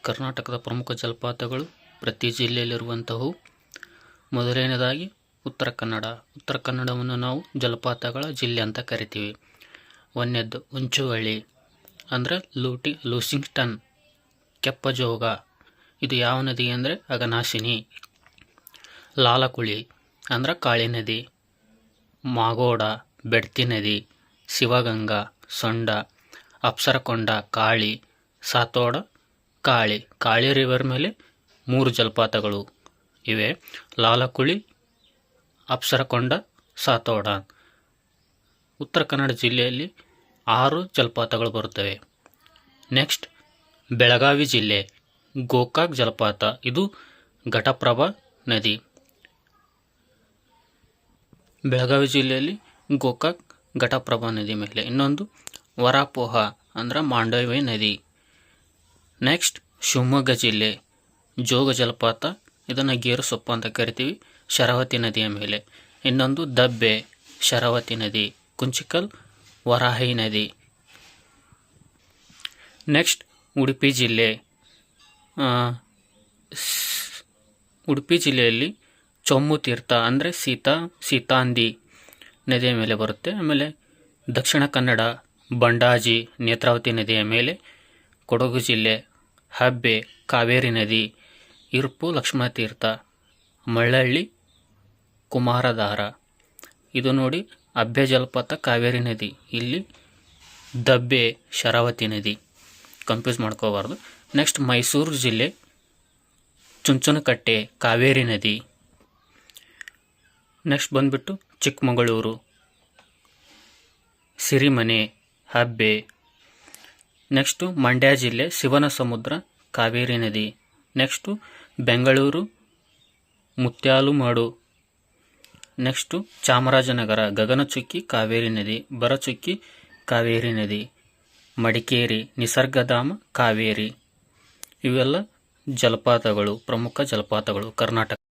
ಕರ್ನಾಟಕದ ಪ್ರಮುಖ ಜಲಪಾತಗಳು ಪ್ರತಿ ಜಿಲ್ಲೆಯಲ್ಲಿರುವಂಥವು. ಮೊದಲನೆಯದಾಗಿ ಉತ್ತರ ಕನ್ನಡ. ಉತ್ತರ ಕನ್ನಡವನ್ನು ನಾವು ಜಲಪಾತಗಳ ಜಿಲ್ಲೆ ಅಂತ ಕರಿತೀವಿ. ಒಂದನೇದ್ದು ಉಂಚುವಳ್ಳಿ ಅಂದರೆ ಲೂಸಿಂಗ್ಟನ್. ಕೆಪ್ಪಜೋಗ, ಇದು ಯಾವ ನದಿ ಅಂದರೆ ಅಘನಾಶಿನಿ. ಲಾಲಕುಳಿ ಅಂದ್ರೆ ಕಾಳಿ ನದಿ. ಮಾಗೋಡ, ಬೆಡ್ತಿ ನದಿ. ಶಿವಗಂಗಾ, ಸೊಂಡ. ಅಪ್ಸರಕೊಂಡ, ಕಾಳಿ. ಸಾತೋಡ, ಕಾಳಿ ರಿವರ್ ಮೇಲೆ 3 ಜಲಪಾತಗಳು ಇವೆ. ಲಾಲಕುಳಿ, ಅಪ್ಸರಕೊಂಡ, ಸಾತೋಡ. ಉತ್ತರ ಕನ್ನಡ ಜಿಲ್ಲೆಯಲ್ಲಿ 6 ಜಲಪಾತಗಳು ಬರುತ್ತವೆ. ನೆಕ್ಸ್ಟ್ ಬೆಳಗಾವಿ ಜಿಲ್ಲೆ, ಗೋಕಾಕ್ ಜಲಪಾತ. ಇದು ಘಟಪ್ರಭಾ ನದಿ. ಬೆಳಗಾವಿ ಜಿಲ್ಲೆಯಲ್ಲಿ ಗೋಕಾಕ್ ಘಟಪ್ರಭಾ ನದಿ ಮೇಲೆ. ಇನ್ನೊಂದು ವರಾಪೋಹ ಅಂದ್ರೆ ಮಾಂಡವಿ ನದಿ. ನೆಕ್ಸ್ಟ್ ಶಿವಮೊಗ್ಗ ಜಿಲ್ಲೆ, ಜೋಗ ಜಲಪಾತ. ಇದನ್ನು ಗೇರುಸೊಪ್ಪು ಅಂತ ಕರಿತೀವಿ, ಶರಾವತಿ ನದಿಯ ಮೇಲೆ. ಇನ್ನೊಂದು ದಬ್ಬೆ, ಶರಾವತಿ ನದಿ. ಕುಂಚಿಕಲ್, ವರಾಹಿ ನದಿ. ನೆಕ್ಸ್ಟ್ ಉಡುಪಿ ಜಿಲ್ಲೆ. ಉಡುಪಿ ಜಿಲ್ಲೆಯಲ್ಲಿ ಚೊಮ್ಮು ತೀರ್ಥ ಅಂದರೆ ಸೀತಾಂದಿ ನದಿಯ ಮೇಲೆ ಬರುತ್ತೆ. ಆಮೇಲೆ ದಕ್ಷಿಣ ಕನ್ನಡ, ಬಂಡಾಜಿ, ನೇತ್ರಾವತಿ ನದಿಯ ಮೇಲೆ. ಕೊಡಗು ಜಿಲ್ಲೆ, ಹಬ್ಬೆ, ಕಾವೇರಿ ನದಿ. ಇರುಪು, ಲಕ್ಷ್ಮಣ ತೀರ್ಥ. ಮಳ್ಳಳ್ಳಿ, ಕುಮಾರಧಾರ. ಇದು ನೋಡಿ ಅಬ್ಬೆ ಜಲಪಾತ, ಕಾವೇರಿ ನದಿ. ಇಲ್ಲಿ ದಬ್ಬೆ, ಶರಾವತಿ ನದಿ. ಕನ್ಫ್ಯೂಸ್ ಮಾಡ್ಕೋಬಾರ್ದು. ನೆಕ್ಸ್ಟ್ ಮೈಸೂರು ಜಿಲ್ಲೆ, ಚುಂಚನಕಟ್ಟೆ, ಕಾವೇರಿ ನದಿ. ನೆಕ್ಸ್ಟ್ ಬಂದ್ಬಿಟ್ಟು ಚಿಕ್ಕಮಗಳೂರು, ಸಿರಿಮನೆ, ಹಬ್ಬೆ. ನೆಕ್ಸ್ಟು ಮಂಡ್ಯ ಜಿಲ್ಲೆ, ಶಿವನ ಸಮುದ್ರ, ಕಾವೇರಿ ನದಿ. ನೆಕ್ಸ್ಟು ಬೆಂಗಳೂರು, ಮುತ್ಯಾಲುಮಾಡು. ನೆಕ್ಸ್ಟು ಚಾಮರಾಜನಗರ, ಗಗನಚುಕ್ಕಿ, ಕಾವೇರಿ ನದಿ. ಬರಚುಕ್ಕಿ, ಕಾವೇರಿ ನದಿ. ಮಡಿಕೇರಿ, ನಿಸರ್ಗಧಾಮ, ಕಾವೇರಿ. ಇವೆಲ್ಲ ಜಲಪಾತಗಳು, ಪ್ರಮುಖ ಜಲಪಾತಗಳು ಕರ್ನಾಟಕ.